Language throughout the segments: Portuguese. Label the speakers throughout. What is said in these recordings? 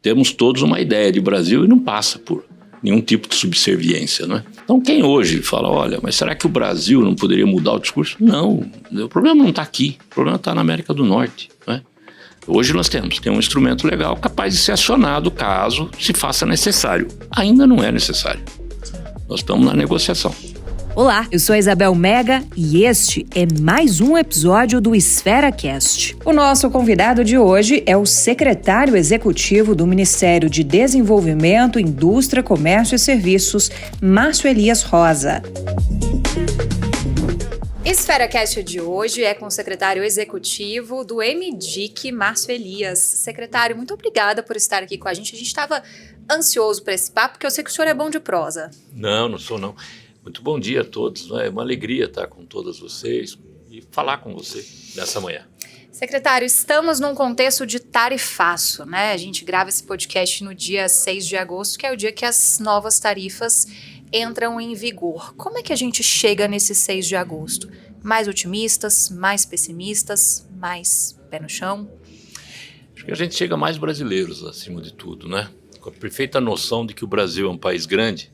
Speaker 1: temos todos uma ideia de Brasil e não passa por nenhum tipo de subserviência, não é? Então, quem hoje fala, olha, mas será que o Brasil não poderia mudar o discurso? Não, o problema não está aqui, o problema está na América do Norte, não é? Hoje nós temos um instrumento legal capaz de ser acionado caso se faça necessário. Ainda não é necessário. Nós estamos na negociação.
Speaker 2: Olá, eu sou a Isabel Mega e este é mais um episódio do EsferaCast. O nosso convidado de hoje é o secretário executivo do Ministério de Desenvolvimento, Indústria, Comércio e Serviços, Márcio Elias Rosa. EsferaCast de hoje é com o secretário executivo do MDIC, Márcio Elias. Secretário, muito obrigada por estar aqui com a gente. A gente estava ansioso para esse papo, porque eu sei que o senhor é bom de prosa.
Speaker 1: Não sou não. Muito bom dia a todos, é uma alegria estar com todas vocês e falar com você nessa manhã.
Speaker 2: Secretário, estamos num contexto de tarifaço, né? A gente grava esse podcast no dia 6 de agosto, que é o dia que as novas tarifas entram em vigor. Como é que a gente chega nesse 6 de agosto? Mais otimistas, mais pessimistas, mais pé no chão?
Speaker 1: Acho que a gente chega mais brasileiros, acima de tudo, né? Com a perfeita noção de que o Brasil é um país grande,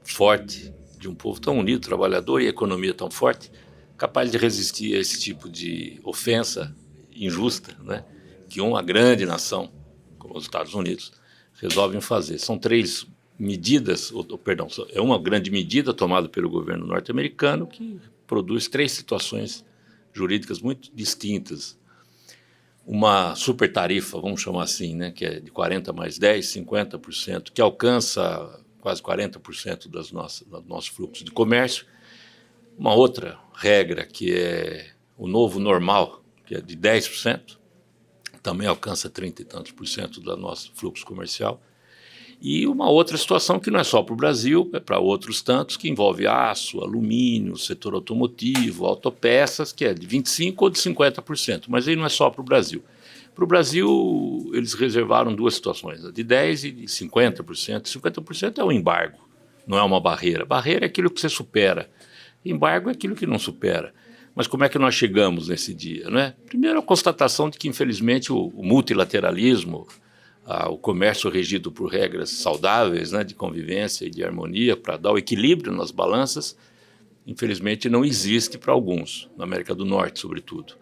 Speaker 1: forte, de um povo tão unido, trabalhador e economia tão forte, capaz de resistir a esse tipo de ofensa injusta, né, que uma grande nação, como os Estados Unidos, resolvem fazer. São três medidas, é uma grande medida tomada pelo governo norte-americano que produz três situações jurídicas muito distintas. Uma super tarifa, vamos chamar assim, né, que é de 40 mais 10, 50%, que alcança quase 40% do nosso fluxo de comércio. Uma outra regra, que é o novo normal, que é de 10%, também alcança 30 e tantos por cento do nosso fluxo comercial. E uma outra situação que não é só para o Brasil, é para outros tantos, que envolve aço, alumínio, setor automotivo, autopeças, que é de 25% ou de 50%, mas aí não é só para o Brasil. Para o Brasil, eles reservaram duas situações, de 10% e de 50%. 50% é o embargo, não é uma barreira. Barreira é aquilo que você supera. Embargo é aquilo que não supera. Mas como é que nós chegamos nesse dia, né? Primeiro, a constatação de que, infelizmente, o multilateralismo, o comércio regido por regras saudáveis, né, de convivência e de harmonia para dar o equilíbrio nas balanças, infelizmente não existe para alguns, na América do Norte, sobretudo.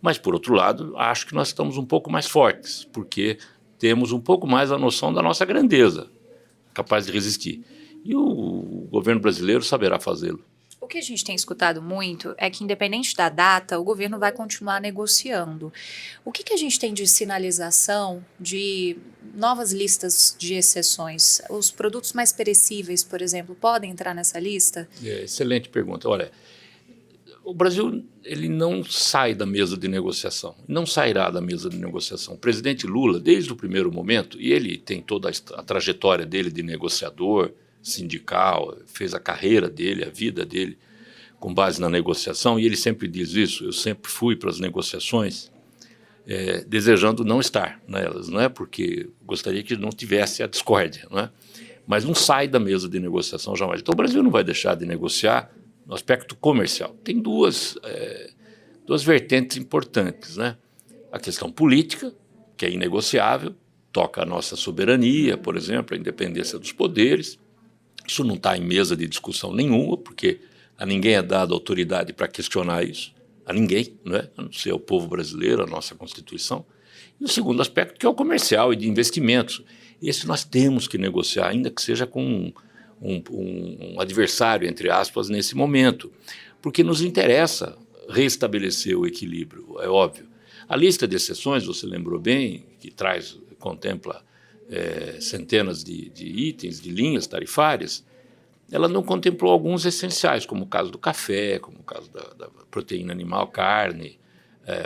Speaker 1: Mas, por outro lado, acho que nós estamos um pouco mais fortes, porque temos um pouco mais a noção da nossa grandeza, capaz de resistir. E o governo brasileiro saberá fazê-lo.
Speaker 2: O que a gente tem escutado muito é que, independente da data, o governo vai continuar negociando. O que a gente tem de sinalização de novas listas de exceções? Os produtos mais perecíveis, por exemplo, podem entrar nessa lista?
Speaker 1: Excelente pergunta. Olha, o Brasil ele não sai da mesa de negociação, não sairá da mesa de negociação. O presidente Lula, desde o primeiro momento, e ele tem toda a trajetória dele de negociador, sindical, fez a carreira dele, a vida dele, com base na negociação, e ele sempre diz isso, eu sempre fui para as negociações desejando não estar nelas, não é porque gostaria que não tivesse a discórdia, não é? Mas não sai da mesa de negociação jamais. Então o Brasil não vai deixar de negociar no aspecto comercial. Tem duas vertentes importantes, né? A questão política, que é inegociável, toca a nossa soberania, por exemplo, a independência dos poderes. Isso não está em mesa de discussão nenhuma, porque a ninguém é dada autoridade para questionar isso, a ninguém, não é? A não ser o povo brasileiro, a nossa Constituição. E o segundo aspecto, que é o comercial e de investimentos. Esse nós temos que negociar, ainda que seja com um adversário, entre aspas, nesse momento, porque nos interessa restabelecer o equilíbrio, é óbvio. A lista de exceções, você lembrou bem, que contempla centenas de itens, de linhas tarifárias, ela não contemplou alguns essenciais, como o caso do café, como o caso da proteína animal, carne,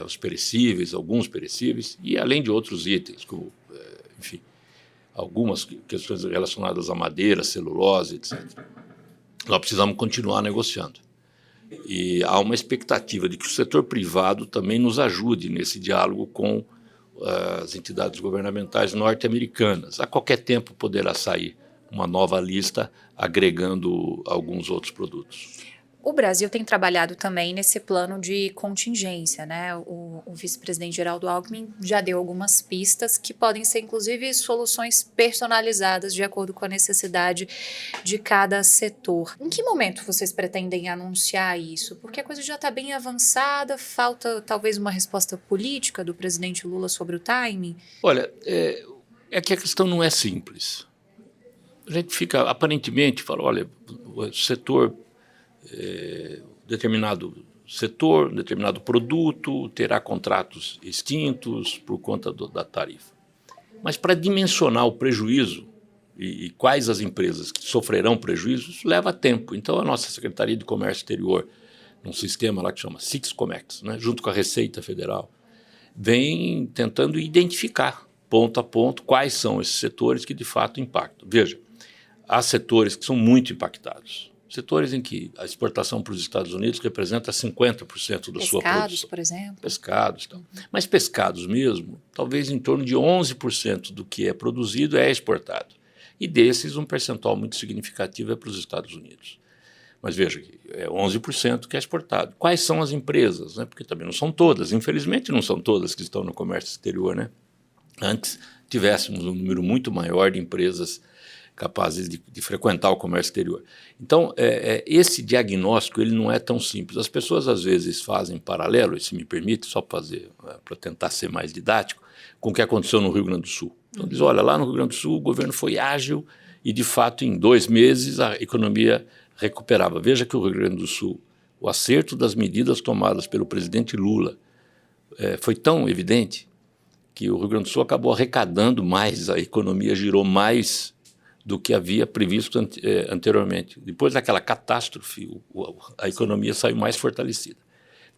Speaker 1: os perecíveis, alguns perecíveis, e além de outros itens, como, enfim, algumas questões relacionadas à madeira, celulose, etc. Nós precisamos continuar negociando. E há uma expectativa de que o setor privado também nos ajude nesse diálogo com as entidades governamentais norte-americanas. A qualquer tempo poderá sair uma nova lista agregando alguns outros produtos.
Speaker 2: O Brasil tem trabalhado também nesse plano de contingência, né? O vice-presidente Geraldo Alckmin já deu algumas pistas que podem ser, inclusive, soluções personalizadas de acordo com a necessidade de cada setor. Em que momento vocês pretendem anunciar isso? Porque a coisa já está bem avançada, falta talvez uma resposta política do presidente Lula sobre o timing?
Speaker 1: Olha, é que a questão não é simples. A gente fica, aparentemente, fala, olha, o setor, determinado setor, determinado produto, terá contratos extintos por conta da tarifa. Mas para dimensionar o prejuízo e quais as empresas que sofrerão prejuízo, isso leva tempo. Então, a nossa Secretaria de Comércio Exterior, num sistema lá que chama SIX-Comex, né, junto com a Receita Federal, vem tentando identificar, ponto a ponto, quais são esses setores que de fato impactam. Veja, há setores que são muito impactados. Setores em que a exportação para os Estados Unidos representa 50% da sua produção.
Speaker 2: Pescados, por exemplo.
Speaker 1: Pescados. Então. Mas pescados mesmo, talvez em torno de 11% do que é produzido é exportado. E desses, um percentual muito significativo é para os Estados Unidos. Mas veja, é 11% que é exportado. Quais são as empresas? Né? Porque também não são todas, infelizmente não são todas que estão no comércio exterior. Né? Antes tivéssemos um número muito maior de empresas capazes de frequentar o comércio exterior. Então, esse diagnóstico ele não é tão simples. As pessoas, às vezes, fazem paralelo, e se me permite, só fazer, para tentar ser mais didático, com o que aconteceu no Rio Grande do Sul. Então, diz, olha, lá no Rio Grande do Sul o governo foi ágil e, de fato, em 2 meses a economia recuperava. Veja que o Rio Grande do Sul, o acerto das medidas tomadas pelo presidente Lula foi tão evidente que o Rio Grande do Sul acabou arrecadando mais, a economia girou mais do que havia previsto anteriormente. Depois daquela catástrofe, a economia saiu mais fortalecida.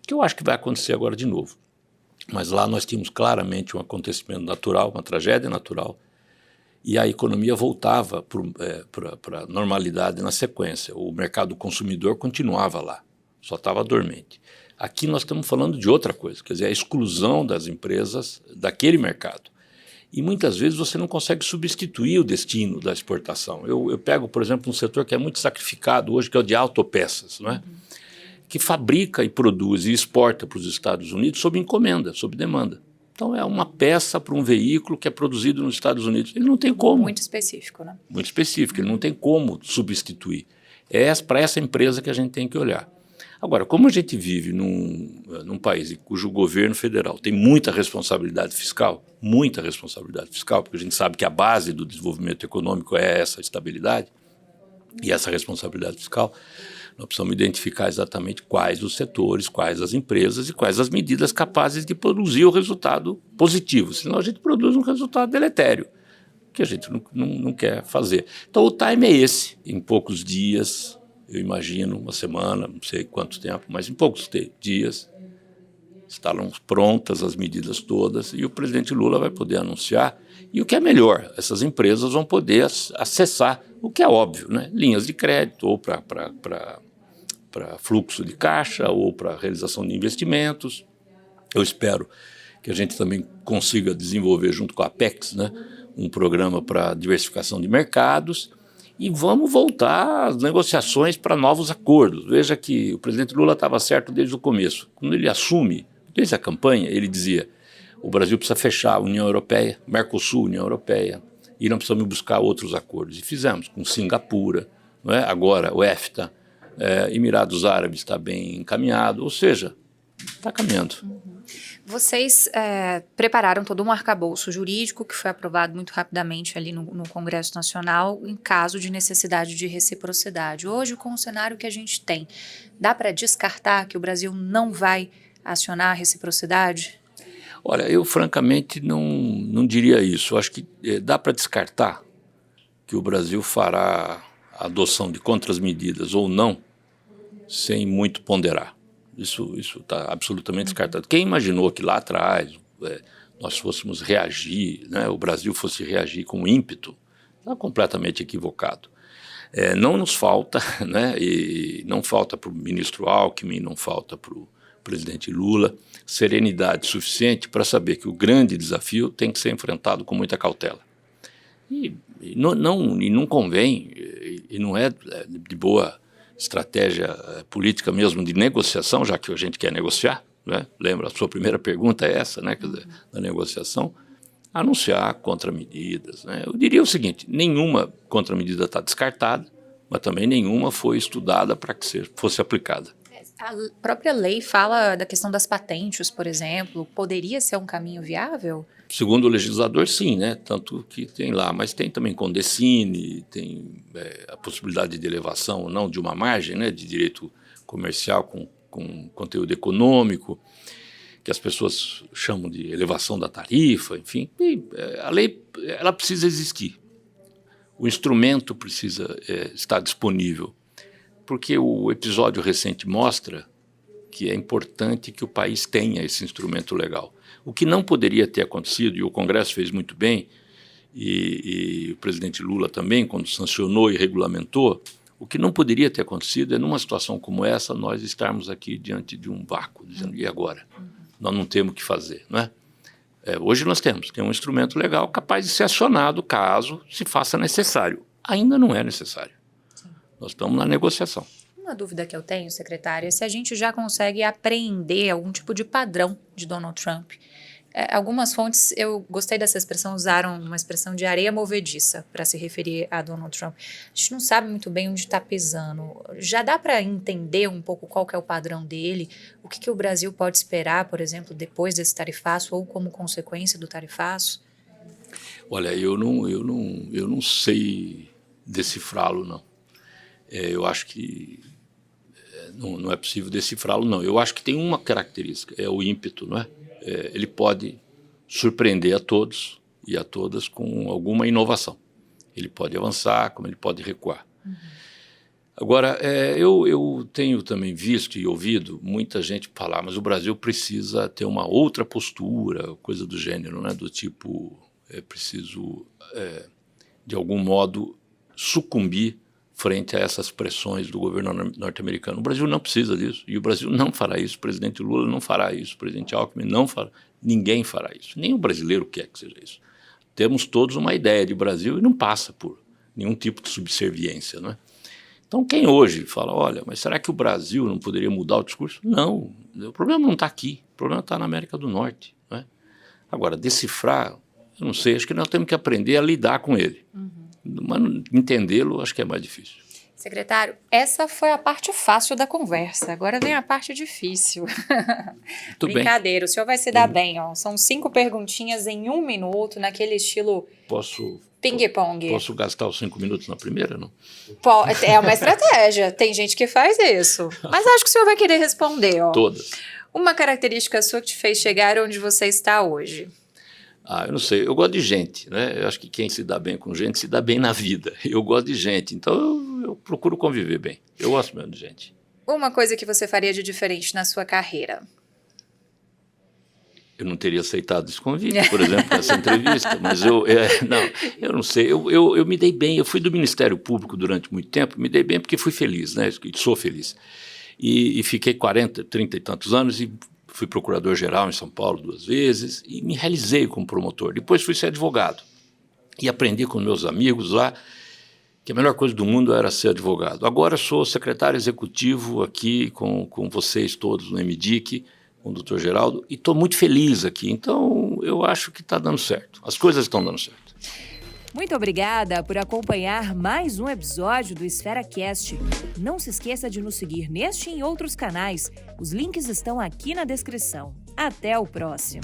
Speaker 1: O que eu acho que vai acontecer agora de novo. Mas lá nós tínhamos claramente um acontecimento natural, uma tragédia natural, e a economia voltava para a normalidade na sequência. O mercado consumidor continuava lá, só estava dormente. Aqui nós estamos falando de outra coisa, quer dizer, a exclusão das empresas daquele mercado. E muitas vezes você não consegue substituir o destino da exportação. Eu pego, por exemplo, um setor que é muito sacrificado hoje, que é o de autopeças, não é? Que fabrica e produz e exporta para os Estados Unidos sob encomenda, sob demanda. Então é uma peça para um veículo que é produzido nos Estados Unidos. Ele não tem como.
Speaker 2: Muito específico, né?
Speaker 1: Muito específico, ele não tem como substituir. É para essa empresa que a gente tem que olhar. Agora, como a gente vive num país cujo governo federal tem muita responsabilidade fiscal, porque a gente sabe que a base do desenvolvimento econômico é essa estabilidade e essa responsabilidade fiscal, nós precisamos identificar exatamente quais os setores, quais as empresas e quais as medidas capazes de produzir o resultado positivo, senão a gente produz um resultado deletério, que a gente não quer fazer. Então o time é esse, em poucos dias, eu imagino, uma semana, não sei quanto tempo, mas em poucos dias estarão prontas as medidas todas e o presidente Lula vai poder anunciar. E o que é melhor, essas empresas vão poder acessar, o que é óbvio, né? Linhas de crédito ou para fluxo de caixa ou para realização de investimentos. Eu espero que a gente também consiga desenvolver junto com a Apex, né, um programa para diversificação de mercados. E vamos voltar às negociações para novos acordos. Veja que o presidente Lula estava certo desde o começo. Quando ele assume, desde a campanha, ele dizia: o Brasil precisa fechar a União Europeia, Mercosul, União Europeia, e não precisamos buscar outros acordos. E fizemos com Singapura, não é? Agora o EFTA, Emirados Árabes está bem encaminhado, ou seja, está caminhando.
Speaker 2: Vocês prepararam todo um arcabouço jurídico que foi aprovado muito rapidamente ali no Congresso Nacional em caso de necessidade de reciprocidade. Hoje, com o cenário que a gente tem, dá para descartar que o Brasil não vai acionar a reciprocidade?
Speaker 1: Olha, eu francamente não diria isso. Eu acho que dá para descartar que o Brasil fará a adoção de contramedidas ou não, sem muito ponderar. Isso está absolutamente descartado. Quem imaginou que lá atrás nós fôssemos reagir, né, o Brasil fosse reagir com ímpeto, está completamente equivocado. Não nos falta, né, e não falta para o ministro Alckmin, não falta para o presidente Lula, serenidade suficiente para saber que o grande desafio tem que ser enfrentado com muita cautela. E não convém, e não é de boa estratégia política mesmo de negociação, já que a gente quer negociar, né? Lembra, a sua primeira pergunta é essa, né? Quer dizer, da negociação, anunciar contramedidas, né? Eu diria o seguinte, nenhuma contramedida está descartada, mas também nenhuma foi estudada para que fosse aplicada.
Speaker 2: A própria lei fala da questão das patentes, por exemplo. Poderia ser um caminho viável?
Speaker 1: Segundo o legislador, sim, né? Tanto que tem lá, mas tem também Condecine, tem a possibilidade de elevação ou não de uma margem, né, de direito comercial com conteúdo econômico, que as pessoas chamam de elevação da tarifa, enfim. E, a lei ela precisa existir. O instrumento precisa estar disponível. Porque o episódio recente mostra que é importante que o país tenha esse instrumento legal. O que não poderia ter acontecido, e o Congresso fez muito bem, e o presidente Lula também, quando sancionou e regulamentou, o que não poderia ter acontecido é, numa situação como essa, nós estarmos aqui diante de um vácuo, dizendo, e agora? Nós não temos o que fazer, não é? Hoje nós temos um instrumento legal capaz de ser acionado caso se faça necessário. Ainda não é necessário. Nós estamos na negociação.
Speaker 2: Uma dúvida que eu tenho, secretária, é se a gente já consegue apreender algum tipo de padrão de Donald Trump. Algumas fontes, eu gostei dessa expressão, usaram uma expressão de areia movediça para se referir a Donald Trump. A gente não sabe muito bem onde está pisando. Já dá para entender um pouco qual que é o padrão dele? O que o Brasil pode esperar, por exemplo, depois desse tarifaço ou como consequência do tarifaço?
Speaker 1: Olha, eu não sei decifrá-lo, não. Eu acho que não é possível decifrá-lo, não. Eu acho que tem uma característica, é o ímpeto, não é? Ele pode surpreender a todos e a todas com alguma inovação. Ele pode avançar, como ele pode recuar. Uhum. Agora, eu tenho também visto e ouvido muita gente falar, mas o Brasil precisa ter uma outra postura, coisa do gênero, né? Do tipo, preciso, de algum modo, sucumbir frente a essas pressões do governo norte-americano. O Brasil não precisa disso, e o Brasil não fará isso, o presidente Lula não fará isso, o presidente Alckmin não fará, ninguém fará isso, nem o brasileiro quer que seja isso. Temos todos uma ideia de Brasil e não passa por nenhum tipo de subserviência, não é? Então, quem hoje fala, olha, mas será que o Brasil não poderia mudar o discurso? Não, o problema não está aqui, o problema está na América do Norte, não é? Agora, decifrar, eu não sei, acho que nós temos que aprender a lidar com ele. Mas entendê-lo acho que é mais difícil.
Speaker 2: Secretário, essa foi a parte fácil da conversa. Agora vem a parte difícil. Brincadeira, o senhor vai se dar bem. Ó. São 5 perguntinhas em 1 minuto, naquele estilo ping-pong.
Speaker 1: Posso gastar os 5 minutos na primeira, não?
Speaker 2: É uma estratégia. Tem gente que faz isso. Mas acho que o senhor vai querer responder. Ó.
Speaker 1: Todas.
Speaker 2: Uma característica sua que te fez chegar onde você está hoje?
Speaker 1: Eu não sei, eu gosto de gente, né? Eu acho que quem se dá bem com gente se dá bem na vida. Eu gosto de gente, então eu procuro conviver bem. Eu gosto mesmo de gente.
Speaker 2: Uma coisa que você faria de diferente na sua carreira?
Speaker 1: Eu não teria aceitado esse convite, por exemplo, nessa entrevista, mas eu não sei, eu me dei bem, eu fui do Ministério Público durante muito tempo, me dei bem porque fui feliz, né? Sou feliz. E fiquei 30 e tantos anos e fui procurador-geral em São Paulo 2 vezes e me realizei como promotor. Depois fui ser advogado e aprendi com meus amigos lá que a melhor coisa do mundo era ser advogado. Agora sou secretário executivo aqui com vocês todos no MDIC, com o doutor Geraldo, e estou muito feliz aqui. Então eu acho que está dando certo. As coisas estão dando certo.
Speaker 3: Muito obrigada por acompanhar mais um episódio do EsferaCast. Não se esqueça de nos seguir neste e em outros canais. Os links estão aqui na descrição. Até o próximo.